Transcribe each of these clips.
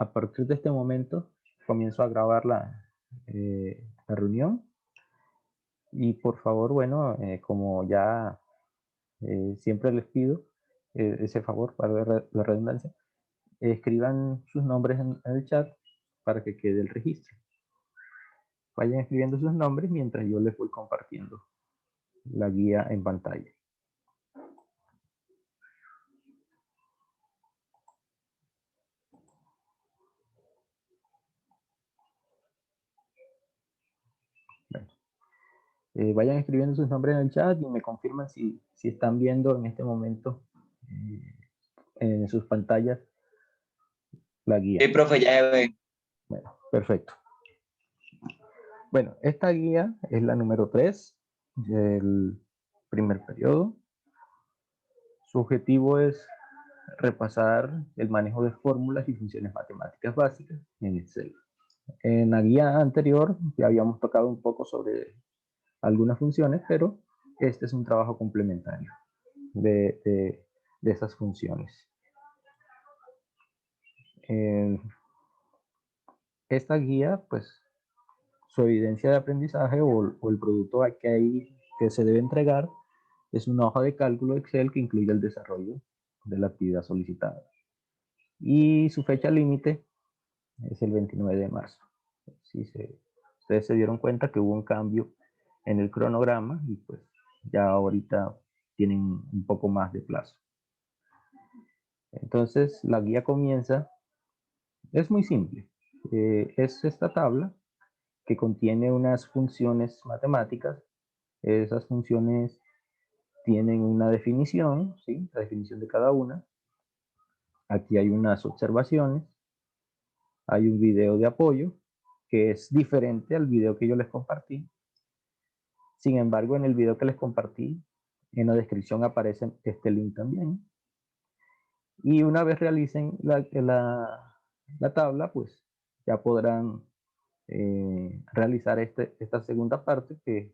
a partir de este momento comienzo a grabar la reunión y por favor, bueno, como ya siempre les pido ese favor para la redundancia, escriban sus nombres en el chat para que quede el registro. Vayan escribiendo sus nombres mientras yo les voy compartiendo la guía en pantalla. Vayan escribiendo sus nombres en el chat y me confirman si están viendo en este momento en sus pantallas la guía. Sí, profe, ya ve. Bueno, perfecto. Bueno, esta guía es la número 3 del primer periodo. Su objetivo es repasar el manejo de fórmulas y funciones matemáticas básicas en Excel. En la guía anterior ya habíamos tocado un poco sobre algunas funciones, pero este es un trabajo complementario de esas funciones. Esta guía, pues, su evidencia de aprendizaje o el producto que se debe entregar es una hoja de cálculo Excel que incluye el desarrollo de la actividad solicitada. Y su fecha límite es el 29 de marzo. Ustedes se dieron cuenta que hubo un cambio en el cronograma y pues ya ahorita tienen un poco más de plazo. Entonces la guía comienza, es muy simple, es esta tabla que contiene unas funciones matemáticas. Esas funciones tienen una definición, ¿sí? La definición de cada una. Aquí hay unas observaciones, hay un video de apoyo que es diferente al video que yo les compartí. Sin embargo, en el video que les compartí, en la descripción aparece este link también. Y una vez realicen la tabla, pues ya podrán realizar esta segunda parte que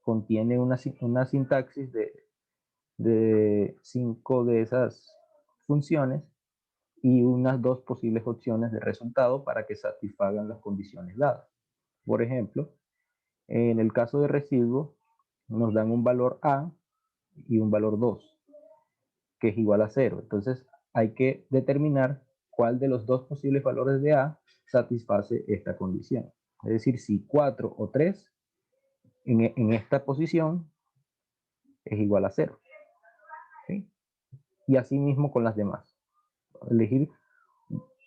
contiene una sintaxis de 5 de esas funciones y unas 2 posibles opciones de resultado para que satisfagan las condiciones dadas. Por ejemplo, en el caso de residuo, nos dan un valor A y un valor 2, que es igual a 0. Entonces, hay que determinar cuál de los 2 posibles valores de A satisface esta condición. Es decir, si 4 o 3 en esta posición es igual a 0. ¿Sí? Y así mismo con las demás. Elegir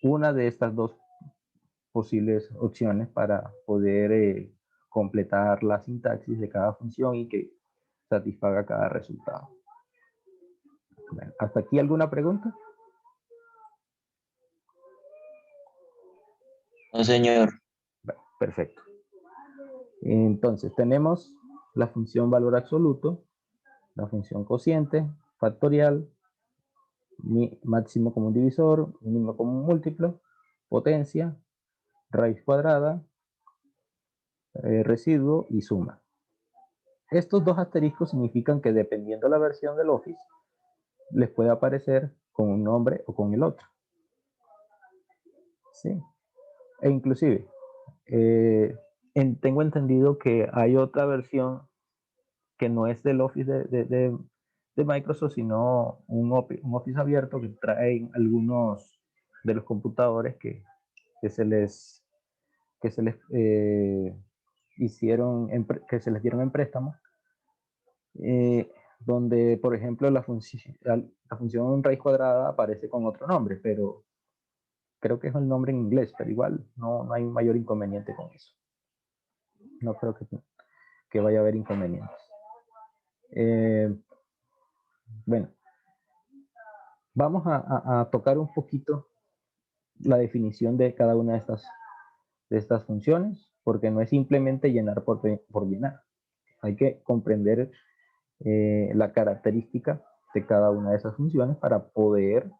una de estas 2 posibles opciones para poder completar la sintaxis de cada función y que satisfaga cada resultado. Bueno, ¿hasta aquí alguna pregunta? No, señor. Bueno, perfecto. Entonces tenemos la función valor absoluto, la función cociente, factorial, máximo común divisor, mínimo común múltiplo, potencia, raíz cuadrada, residuo y suma. Estos 2 asteriscos significan que dependiendo de la versión del Office, les puede aparecer con un nombre o con el otro. ¿Sí? E inclusive, tengo entendido que hay otra versión que no es del Office de Microsoft, sino un Office abierto que trae algunos de los computadores que se les hicieron, que se les dieron en préstamo, donde, por ejemplo, la función raíz cuadrada aparece con otro nombre, pero creo que es el nombre en inglés, pero igual no hay un mayor inconveniente con eso. No creo que vaya a haber inconvenientes. Bueno, vamos a tocar un poquito la definición de cada una de estas funciones, porque no es simplemente llenar por llenar. Hay que comprender la característica de cada una de esas funciones para poder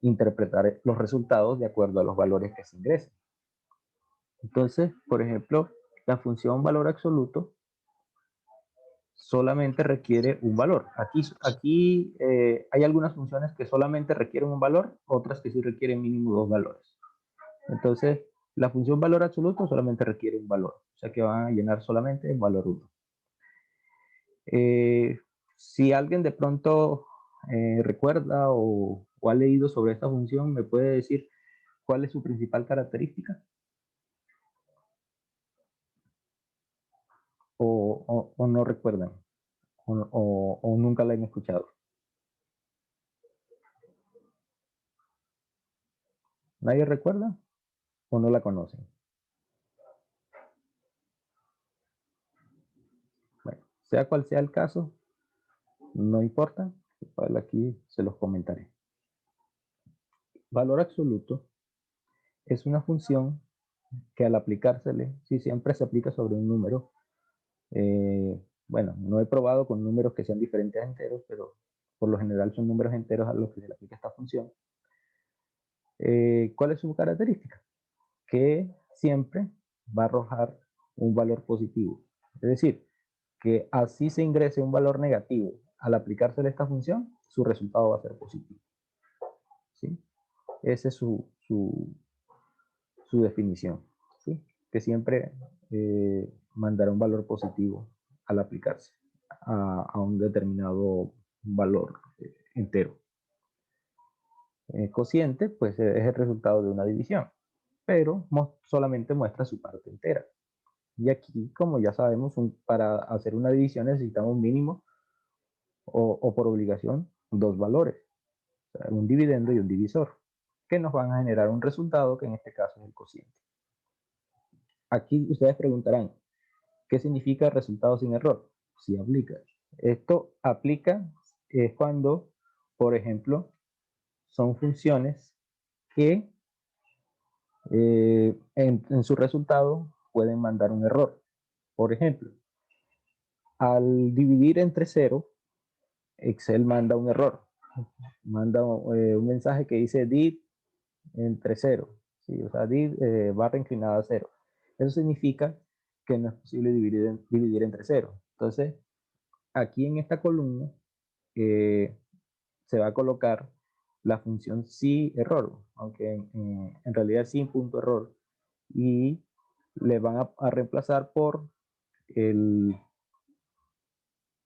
interpretar los resultados de acuerdo a los valores que se ingresan. Entonces, por ejemplo, la función valor absoluto solamente requiere un valor. Aquí hay algunas funciones que solamente requieren un valor, otras que sí requieren mínimo 2 valores. Entonces, la función valor absoluto solamente requiere un valor, o sea que van a llenar solamente el valor 1. Si alguien de pronto recuerda o ha leído sobre esta función, ¿me puede decir cuál es su principal característica? ¿O no recuerdan? ¿O nunca la han escuchado? ¿Nadie recuerda o no la conocen? Bueno, sea cual sea el caso, no importa, igual aquí se los comentaré. Valor absoluto es una función que al aplicársele, si siempre se aplica sobre un número, bueno, no he probado con números que sean diferentes a enteros, pero por lo general son números enteros a los que se le aplica esta función. ¿Cuál es su característica? Que siempre va a arrojar un valor positivo. Es decir, que así se ingrese un valor negativo al aplicársele esta función, su resultado va a ser positivo. ¿Sí? Esa es su definición. ¿Sí? Que siempre mandará un valor positivo al aplicarse a un determinado valor entero. Cociente, pues es el resultado de una división, pero solamente muestra su parte entera. Y aquí, como ya sabemos, para hacer una división necesitamos un mínimo o por obligación dos valores, o sea, un dividendo y un divisor, que nos van a generar un resultado que en este caso es el cociente. Aquí ustedes preguntarán, ¿qué significa resultado sin error? Si aplica. Esto aplica es cuando, por ejemplo, son funciones que en su resultado pueden mandar un error. Por ejemplo, al dividir entre 0, Excel manda un error. Manda un mensaje que dice did entre 0. ¿Sí? O sea, did barra inclinada a 0. Eso significa que no es posible dividir entre 0. Entonces, aquí en esta columna se va a colocar la función si error, aunque en realidad es sin punto error, y le van a reemplazar por el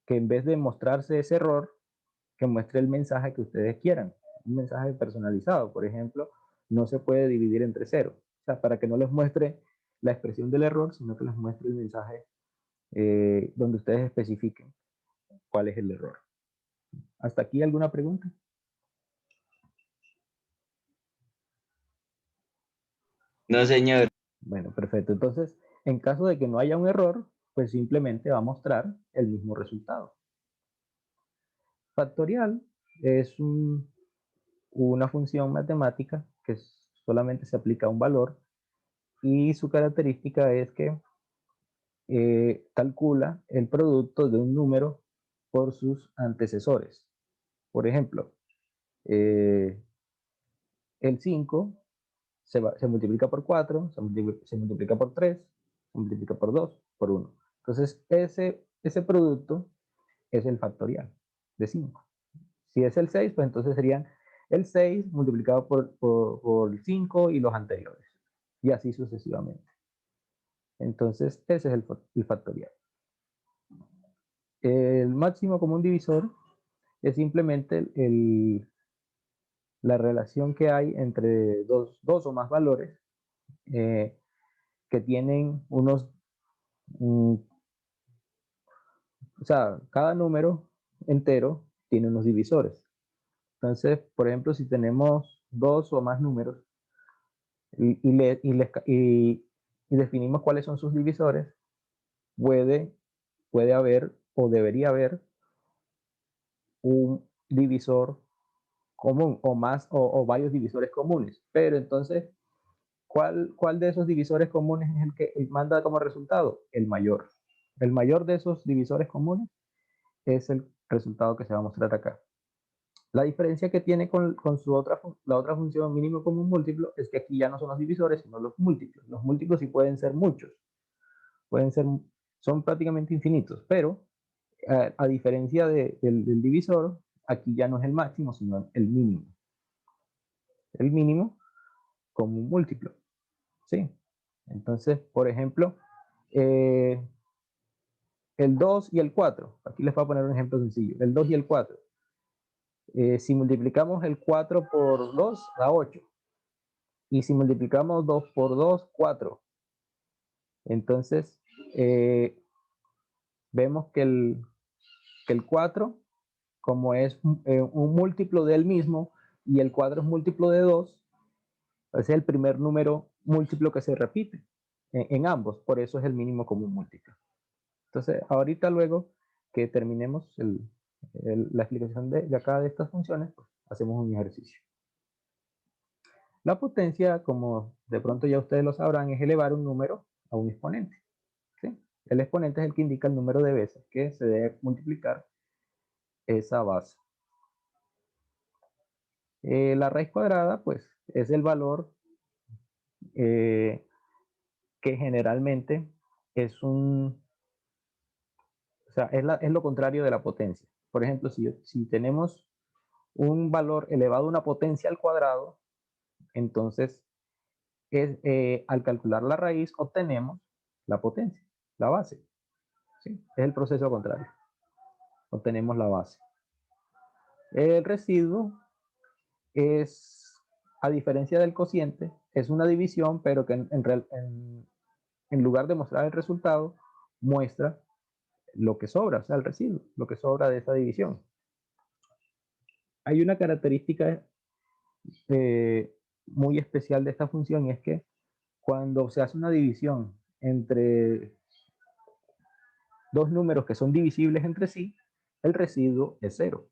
que en vez de mostrarse ese error, que muestre el mensaje que ustedes quieran, un mensaje personalizado. Por ejemplo, no se puede dividir entre 0. O sea, para que no les muestre la expresión del error, sino que les muestre el mensaje donde ustedes especifiquen cuál es el error. ¿Hasta aquí alguna pregunta? No, señor. Bueno, perfecto. Entonces, en caso de que no haya un error, pues simplemente va a mostrar el mismo resultado. Factorial es una función matemática que solamente se aplica a un valor y su característica es que calcula el producto de un número por sus antecesores. Por ejemplo, el 5 se multiplica por 4, se multiplica por 3, se multiplica por 2, por 1. Entonces, ese producto es el factorial de 5. Si es el 6, pues entonces serían el 6 multiplicado por 5 y los anteriores. Y así sucesivamente. Entonces, ese es el factorial. El máximo común divisor es simplemente la relación que hay entre dos o más valores que tienen o sea, cada número entero tiene unos divisores. Entonces, por ejemplo, si tenemos dos o más números y definimos cuáles son sus divisores, puede haber o debería haber un divisor común o más o varios divisores comunes. Pero entonces, ¿cuál de esos divisores comunes es el que manda como resultado? El mayor. El mayor de esos divisores comunes es el resultado que se va a mostrar acá. La diferencia que tiene con la otra función mínimo común múltiplo es que aquí ya no son los divisores, sino los múltiplos. Los múltiplos sí pueden ser muchos, pueden ser, son prácticamente infinitos, pero a diferencia del divisor, aquí ya no es el máximo, sino el mínimo. El mínimo como un múltiplo. ¿sí? Entonces, por ejemplo, el 2 y el 4. Aquí les voy a poner un ejemplo sencillo. El 2 y el 4. Si multiplicamos el 4 por 2, da 8. Y si multiplicamos 2 por 2, 4. Entonces, vemos que el 4, como es un múltiplo del mismo, y el 4 es múltiplo de 2, es el primer número múltiplo que se repite en ambos, por eso es el mínimo común múltiplo. Entonces, ahorita luego que terminemos la explicación de cada de estas funciones, pues, hacemos un ejercicio. La potencia, como de pronto ya ustedes lo sabrán, es elevar un número a un exponente, ¿sí? El exponente es el que indica el número de veces que se debe multiplicar esa base. La raíz cuadrada, pues, es el valor que generalmente es un... O sea, es lo contrario de la potencia. Por ejemplo, si tenemos un valor elevado a una potencia al cuadrado, entonces al calcular la raíz obtenemos la potencia, la base. ¿Sí? Es el proceso contrario. Obtenemos la base. El residuo es, a diferencia del cociente, es una división, pero que en lugar de mostrar el resultado, muestra lo que sobra, o sea, el residuo, lo que sobra de esa división. Hay una característica muy especial de esta función, y es que cuando se hace una división entre dos números que son divisibles entre sí, el residuo es 0.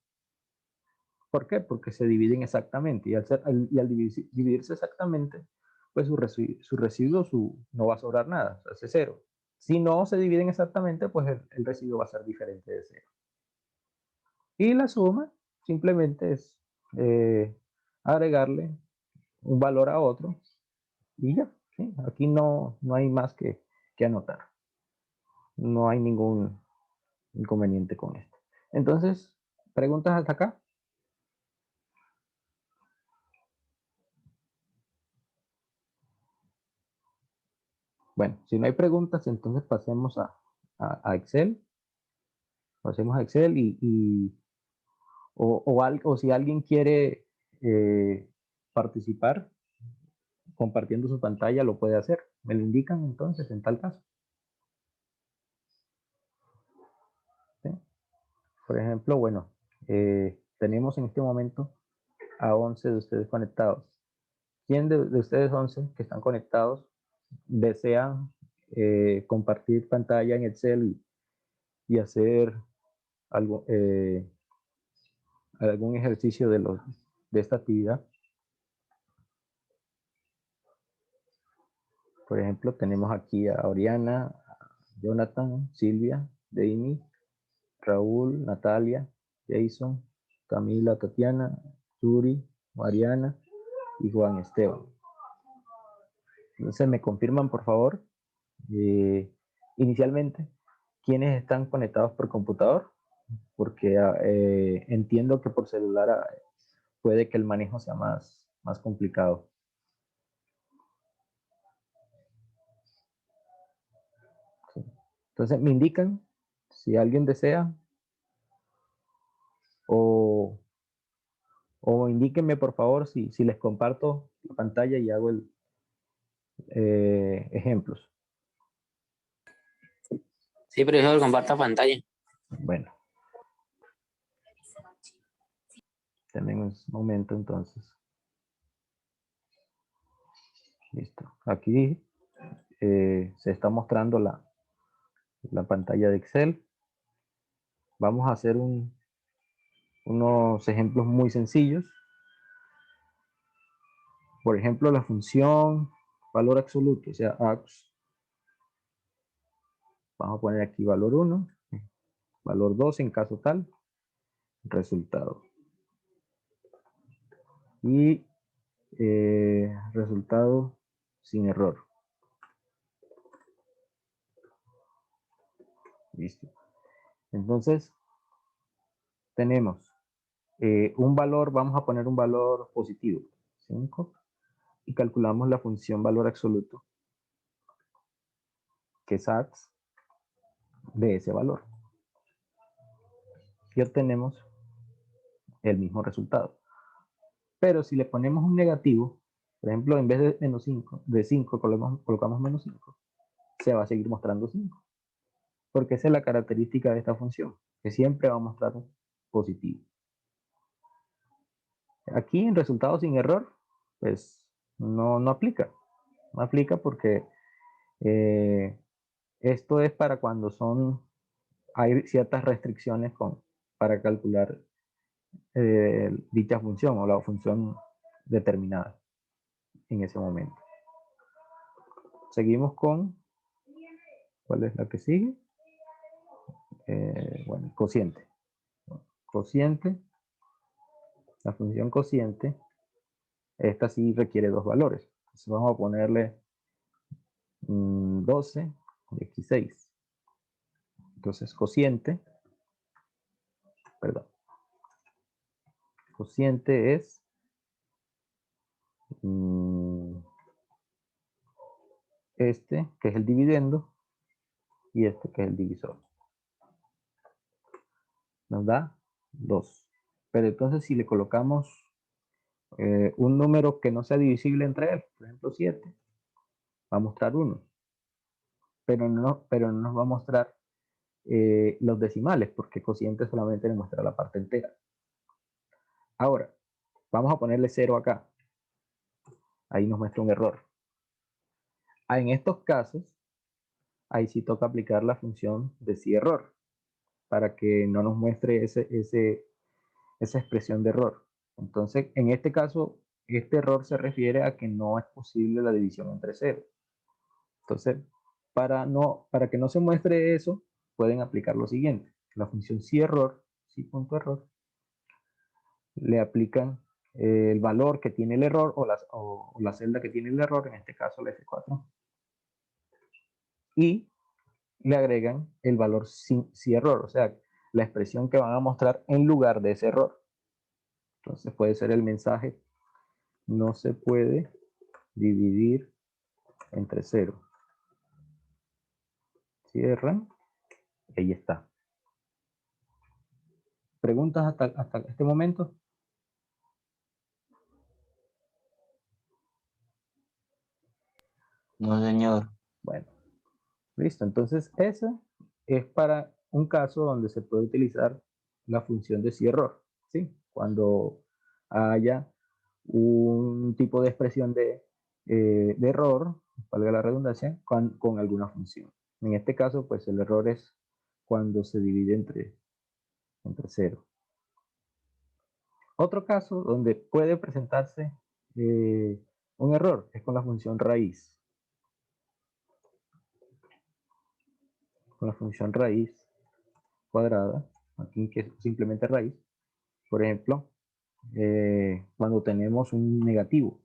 ¿Por qué? Porque se dividen exactamente, y al dividirse exactamente, pues su residuo no va a sobrar nada, o sea, es 0. Si no se dividen exactamente, pues el residuo va a ser diferente de 0. Y la suma simplemente es agregarle un valor a otro y ya. ¿Sí? Aquí no hay más que anotar. No hay ningún inconveniente con esto. Entonces, ¿preguntas hasta acá? Bueno, si no hay preguntas, entonces pasemos a Excel. Pasemos a Excel o si alguien quiere participar compartiendo su pantalla, lo puede hacer. Me lo indican entonces en tal caso. ¿Sí? Por ejemplo, bueno, tenemos en este momento a 11 de ustedes conectados. ¿Quién de ustedes 11 que están conectados desean compartir pantalla en Excel y hacer algo, algún ejercicio de esta actividad? Por ejemplo, tenemos aquí a Oriana, a Jonathan, Silvia, Deimi, Raúl, Natalia, Jason, Camila, Tatiana, Yuri, Mariana y Juan Esteban. Entonces, ¿me confirman, por favor, inicialmente, quiénes están conectados por computador? Porque entiendo que por celular puede que el manejo sea más complicado. Sí. Entonces, me indican si alguien desea o indíquenme, por favor, si les comparto la pantalla y hago ejemplos. Sí, profesor, comparta pantalla. Bueno, tenemos un momento entonces. Listo. Aquí se está mostrando la pantalla de Excel. Vamos a hacer unos ejemplos muy sencillos. Por ejemplo, la función valor absoluto, o sea, AX. Vamos a poner aquí valor 1, valor 2 en caso tal, resultado. Y resultado sin error. Listo. Entonces, tenemos un valor, vamos a poner un valor positivo, 5, y calculamos la función valor absoluto que sats de ese valor. Y obtenemos el mismo resultado. Pero si le ponemos un negativo, por ejemplo, en vez de menos 5, de 5 colocamos menos 5, se va a seguir mostrando 5. Porque esa es la característica de esta función, que siempre va a mostrar un positivo. Aquí en resultado sin error, pues no aplica. No aplica porque esto es para cuando hay ciertas restricciones para calcular dicha función o la función determinada en ese momento. Seguimos con, ¿cuál es la que sigue? Bueno, cociente. Cociente, la función cociente, esta sí requiere dos valores. Entonces vamos a ponerle 12 y aquí 6. Entonces cociente, perdón, cociente es este, que es el dividendo, y este, que es el divisor. Nos da 2. Pero entonces si le colocamos un número que no sea divisible entre él, por ejemplo 7, va a mostrar 1. Pero no nos va a mostrar los decimales, porque cociente solamente le muestra la parte entera. Ahora, vamos a ponerle 0 acá. Ahí nos muestra un error. En estos casos, ahí sí toca aplicar la función de si error, para que no nos muestre esa expresión de error. Entonces, en este caso, este error se refiere a que no es posible la división entre 0. Entonces, para que no se muestre eso, pueden aplicar lo siguiente. La función si error, si punto error, le aplican el valor que tiene el error o la celda que tiene el error, en este caso la F4, y le agregan el valor si error, o sea, la expresión que van a mostrar en lugar de ese error. Entonces puede ser el mensaje: no se puede dividir entre 0. Cierran, y ahí está. ¿Preguntas hasta este momento? No, señor. Bueno, listo. Entonces, ese es para un caso donde se puede utilizar la función de si error, ¿sí? Cuando haya un tipo de expresión de error, valga la redundancia, con alguna función. En este caso, pues el error es cuando se divide entre 0. Otro caso donde puede presentarse un error es con la función raíz. Con la función raíz cuadrada, aquí que es simplemente raíz. Por ejemplo, cuando tenemos un negativo,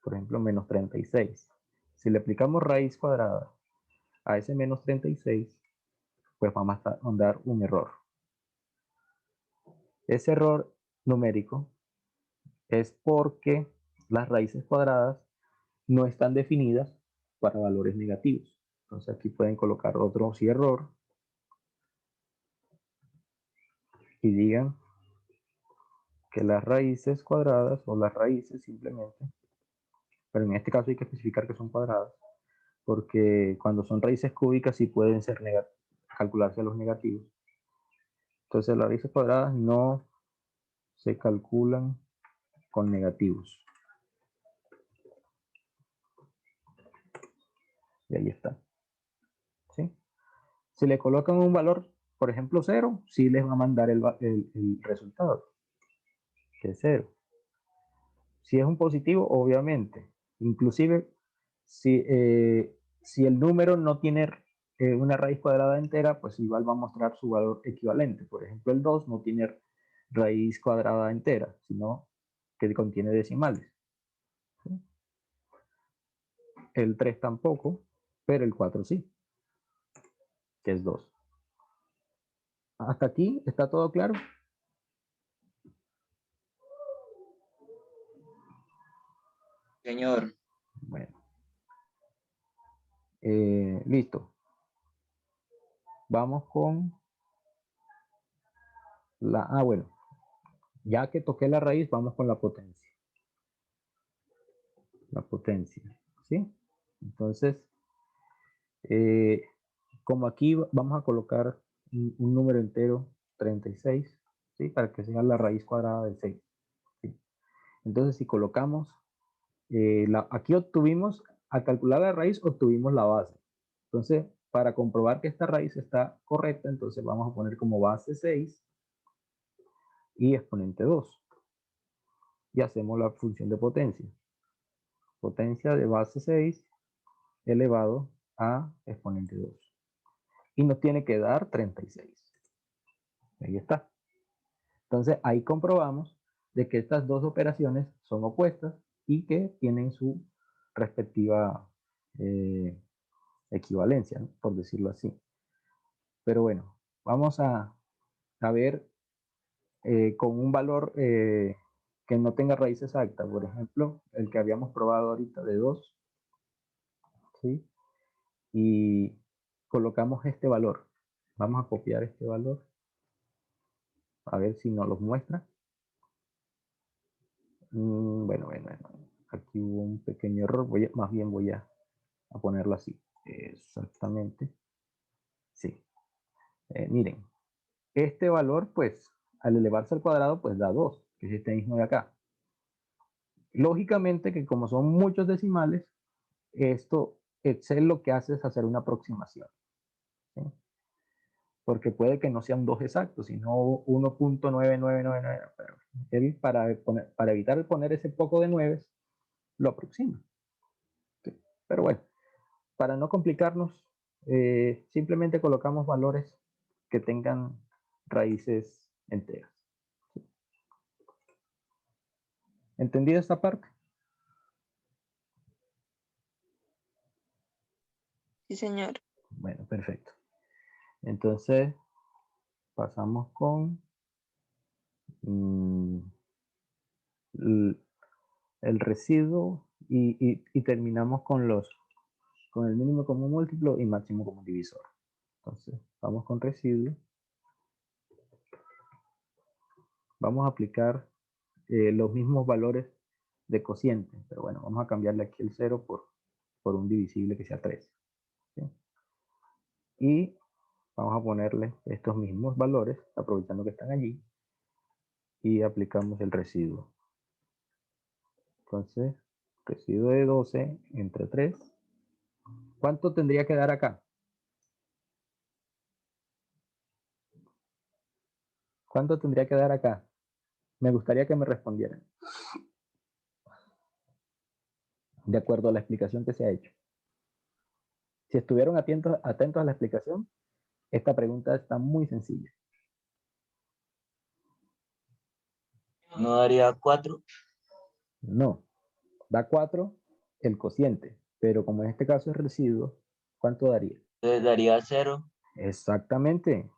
por ejemplo, menos 36. Si le aplicamos raíz cuadrada a ese menos 36, pues vamos a dar un error. Ese error numérico es porque las raíces cuadradas no están definidas para valores negativos. Entonces aquí pueden colocar otro si error y digan que las raíces cuadradas, o las raíces simplemente, pero en este caso hay que especificar que son cuadradas, porque cuando son raíces cúbicas sí pueden ser calcularse los negativos. Entonces las raíces cuadradas no se calculan con negativos. Y ahí está. ¿Sí? Si le colocan un valor, por ejemplo 0, sí les va a mandar el resultado, que es 0. Si es un positivo, obviamente. Inclusive, si el número no tiene una raíz cuadrada entera, pues igual va a mostrar su valor equivalente. Por ejemplo, el 2 no tiene raíz cuadrada entera, sino que contiene decimales. ¿Sí? El 3 tampoco, pero el 4 sí, que es 2. ¿Hasta aquí está todo claro? Señor. Bueno. Listo. Vamos con la... Ah, bueno. Ya que toqué la raíz, vamos con la potencia. La potencia, ¿sí? Entonces, como aquí vamos a colocar un número entero, 36, ¿sí? Para que sea la raíz cuadrada de 6. ¿Sí? Entonces, si colocamos, aquí obtuvimos, al calcular la raíz, obtuvimos la base. Entonces, para comprobar que esta raíz está correcta, entonces vamos a poner como base 6 y exponente 2. Y hacemos la función de potencia. Potencia de base 6 elevado a exponente 2. Y nos tiene que dar 36. Ahí está. Entonces ahí comprobamos de que estas dos operaciones son opuestas y que tienen su respectiva equivalencia, ¿no? Por decirlo así. Pero bueno, vamos a ver con un valor que no tenga raíz exacta. Por ejemplo, el que habíamos probado ahorita de 2, ¿sí? Y colocamos este valor. Vamos a copiar este valor. A ver si nos los muestra. Bueno. Aquí hubo un pequeño error. Más bien voy a ponerlo así. Exactamente. Sí. Miren. Este valor, pues, al elevarse al cuadrado, pues da 2, que es este mismo de acá. Lógicamente que como son muchos decimales, esto, Excel lo que hace es hacer una aproximación. ¿Sí? Porque puede que no sean 2 exactos, sino 1.9999. Pero él, para evitar poner ese poco de 9, lo aproxima. ¿Sí? Pero bueno, para no complicarnos, simplemente colocamos valores que tengan raíces enteras. ¿Sí? ¿Entendida esta parte? Sí, señor. Bueno, perfecto. Entonces, pasamos con el residuo y terminamos con el mínimo común múltiplo y máximo común divisor. Entonces, vamos con residuo. Vamos a aplicar los mismos valores de cociente, pero bueno, vamos a cambiarle aquí el 0 por un divisible que sea 3. ¿Sí? Y vamos a ponerle estos mismos valores, aprovechando que están allí, y aplicamos el residuo. Entonces, residuo de 12 entre 3. ¿Cuánto tendría que dar acá? ¿Cuánto tendría que dar acá? Me gustaría que me respondieran. De acuerdo a la explicación que se ha hecho. Si estuvieron atentos a la explicación, esta pregunta está muy sencilla. ¿No daría 4? No, da 4 el cociente, pero como en este caso es residuo, ¿cuánto daría? Entonces daría 0. Exactamente,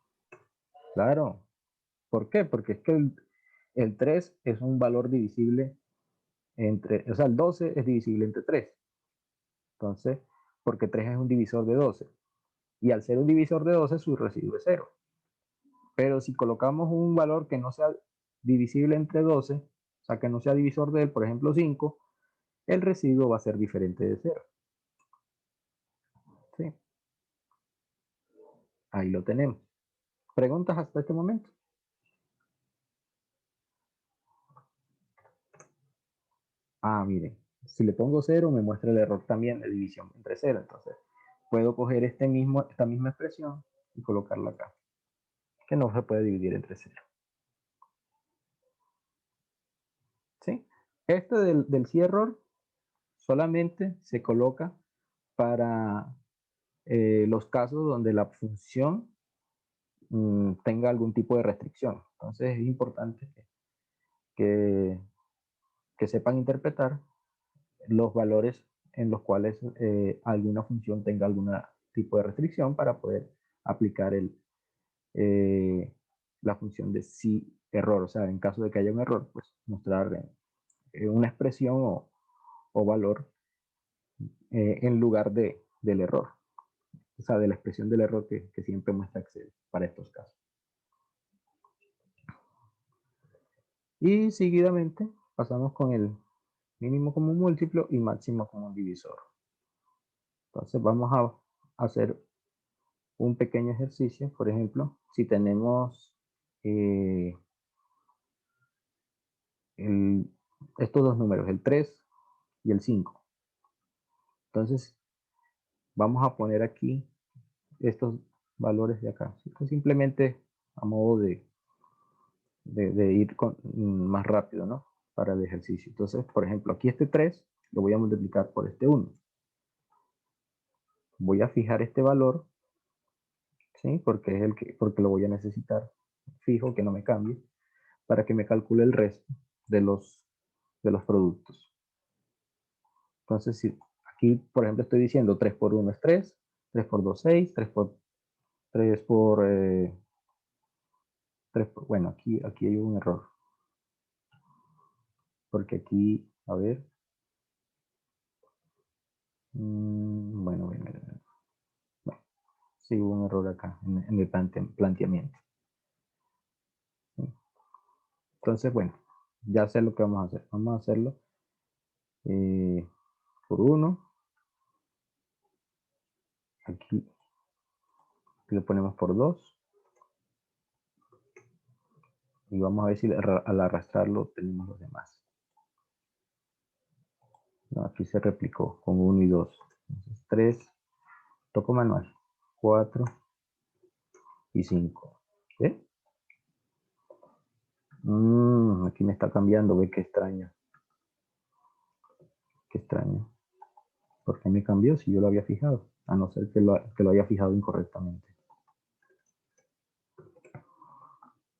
claro. ¿Por qué? Porque es que el 3 es un valor divisible entre, o sea, el 12 es divisible entre 3. Entonces, porque 3 es un divisor de 12. Y al ser un divisor de 12, su residuo es 0. Pero si colocamos un valor que no sea divisible entre 12, o sea, que no sea divisor de él, por ejemplo 5, el residuo va a ser diferente de 0. ¿Sí? Ahí lo tenemos. ¿Preguntas hasta este momento? Ah, miren, si le pongo 0 me muestra el error también de división entre 0. Entonces, puedo coger esta misma expresión y colocarla acá, que no se puede dividir entre 0. ¿Sí? Este del sí error solamente se coloca para los casos donde la función tenga algún tipo de restricción. Entonces es importante que, que sepan interpretar los valores en los cuales alguna función tenga algún tipo de restricción para poder aplicar la función de sí error. O sea, en caso de que haya un error, pues mostrar una expresión o valor en lugar de del error. O sea, de la expresión del error que siempre muestra Excel para estos casos. Y seguidamente pasamos con el mínimo común múltiplo y máximo común divisor. Entonces vamos a hacer un pequeño ejercicio. Por ejemplo, si tenemos estos dos números, el 3 y el 5. Entonces vamos a poner aquí estos valores de acá. Simplemente a modo de ir más rápido, ¿no? Para el ejercicio. Entonces, por ejemplo, aquí este 3 lo voy a multiplicar por este 1. Voy a fijar este valor, ¿sí? Porque lo voy a necesitar fijo, que no me cambie, para que me calcule el resto de los productos. Entonces, si aquí, por ejemplo, estoy diciendo 3 por 1 es 3, 3 por 2 6, 3 por bueno, aquí hay un error. Porque aquí, a ver. Bueno, sí hubo un error acá en el planteamiento. Entonces, bueno, ya sé lo que vamos a hacer. Vamos a hacerlo por 1. Aquí lo ponemos por 2. Y vamos a ver si al arrastrarlo tenemos los demás. No, aquí se replicó con 1 y 2. Entonces 3, toco manual, 4 y 5. ¿Sí? Aquí me está cambiando, ve qué extraño. Qué extraño. ¿Por qué me cambió si yo lo había fijado? A no ser que lo haya fijado incorrectamente.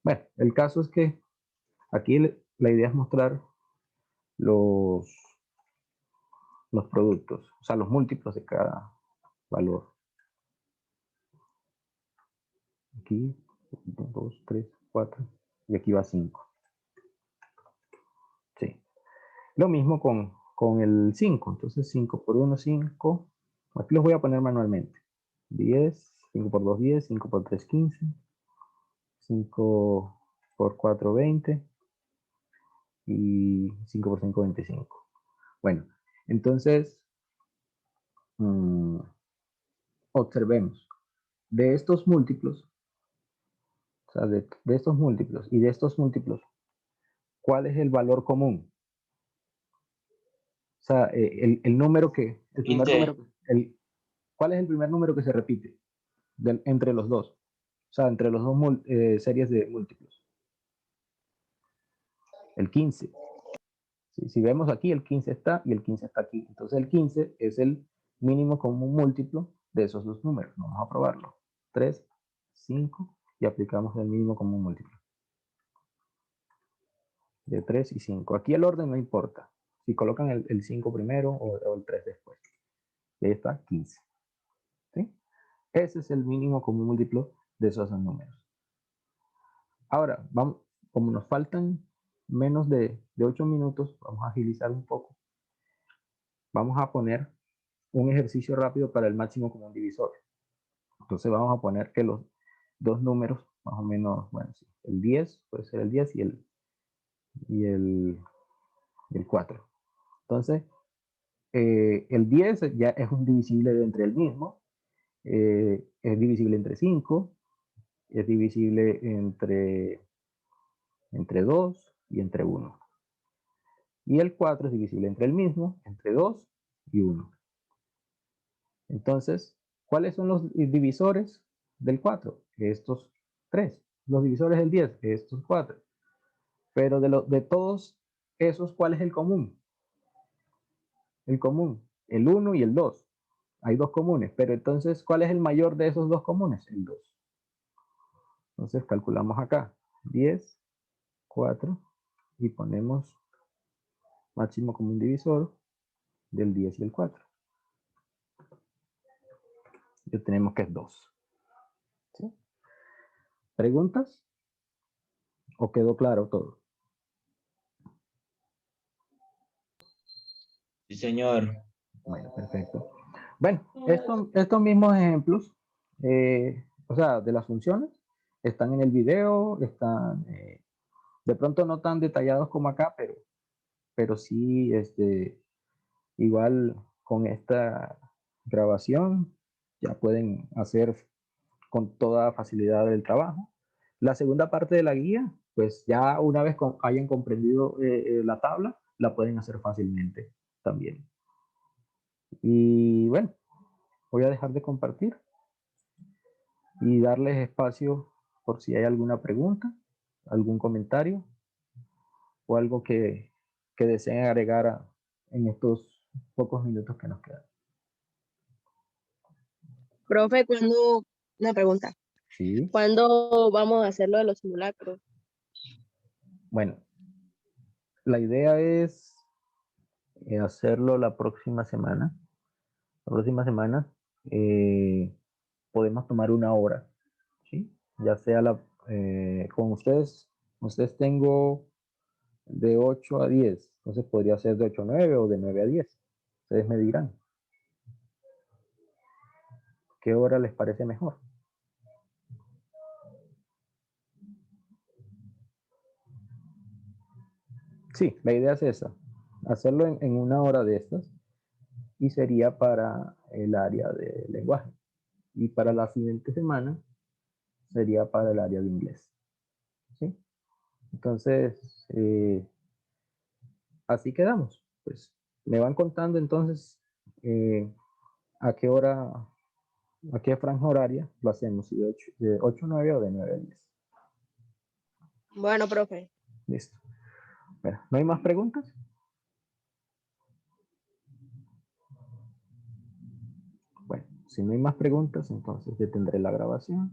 Bueno, el caso es que aquí la idea es mostrar los productos, o sea, los múltiplos de cada valor. Aquí, 1, 2, 3, 4, y aquí va 5. Sí. Lo mismo con el 5. Entonces 5 por 1, 5. Aquí los voy a poner manualmente. 10, 5 por 2, 10, 5 por 3, 15. 5 por 4, 20. Y 5 por 5, 25. Bueno, entonces, observemos. De estos múltiplos, o sea, de estos múltiplos y de estos múltiplos, ¿cuál es el valor común? O sea, el número que, el primer 15. número, ¿cuál es el primer número que se repite entre los dos? O sea, entre los dos series de múltiplos. El 15. Si vemos aquí, el 15 está y el 15 está aquí. Entonces el 15 es el mínimo común múltiplo de esos dos números. Vamos a probarlo. 3, 5 y aplicamos el mínimo común múltiplo. De 3 y 5. Aquí el orden no importa. Si colocan el 5 primero o el 3 después. Y ahí está 15. ¿Sí? Ese es el mínimo común múltiplo de esos dos números. Ahora, vamos, como nos faltan menos de 8 minutos, vamos a agilizar un poco. Vamos a poner un ejercicio rápido para el máximo común divisor. Entonces vamos a poner que los dos números, más o menos, bueno, sí, el 10, puede ser el 10 y el 4. Entonces, el 10 ya es un divisible de entre el mismo, es divisible entre 5, es divisible entre 2 y entre 1. Y el 4 es divisible entre el mismo, entre 2 y 1. Entonces, ¿cuáles son los divisores del 4? Estos 3. Los divisores del 10, estos 4. Pero de todos esos, ¿cuál es el común? El común, el 1 y el 2. Hay dos comunes, pero entonces, ¿cuál es el mayor de esos dos comunes? El 2. Entonces, calculamos acá. 10, 4, y ponemos máximo común divisor del 10 y el 4. Ya tenemos que es 2. ¿Sí? ¿Preguntas? ¿O quedó claro todo? Sí, señor. Bueno, perfecto. Bueno, estos mismos ejemplos, o sea, de las funciones, están en el video, están de pronto no tan detallados como acá, pero sí, igual con esta grabación ya pueden hacer con toda facilidad el trabajo. La segunda parte de la guía, pues ya una vez hayan comprendido la tabla, la pueden hacer fácilmente también. Y bueno, voy a dejar de compartir y darles espacio por si hay alguna pregunta, algún comentario o algo que deseen agregar en estos pocos minutos que nos quedan. Profe, una pregunta. Sí. ¿Cuándo vamos a hacer lo de los simulacros? Bueno, la idea es hacerlo la próxima semana. La próxima semana podemos tomar una hora, ¿sí? Ya sea con ustedes tengo de 8 a 10, entonces podría ser de 8 a 9 o de 9 a 10. Ustedes me dirán qué hora les parece mejor. Sí, la idea es esa, hacerlo en una hora de estas y sería para el área de lenguaje. Y para la siguiente semana sería para el área de inglés. ¿Sí? Entonces, así quedamos. Pues me van contando entonces a qué hora, a qué franja horaria lo hacemos, si de 8 a 9 o de 9 a 10. Bueno, profe. Listo. Bueno, ¿no hay más preguntas? Bueno, si no hay más preguntas, entonces detendré la grabación.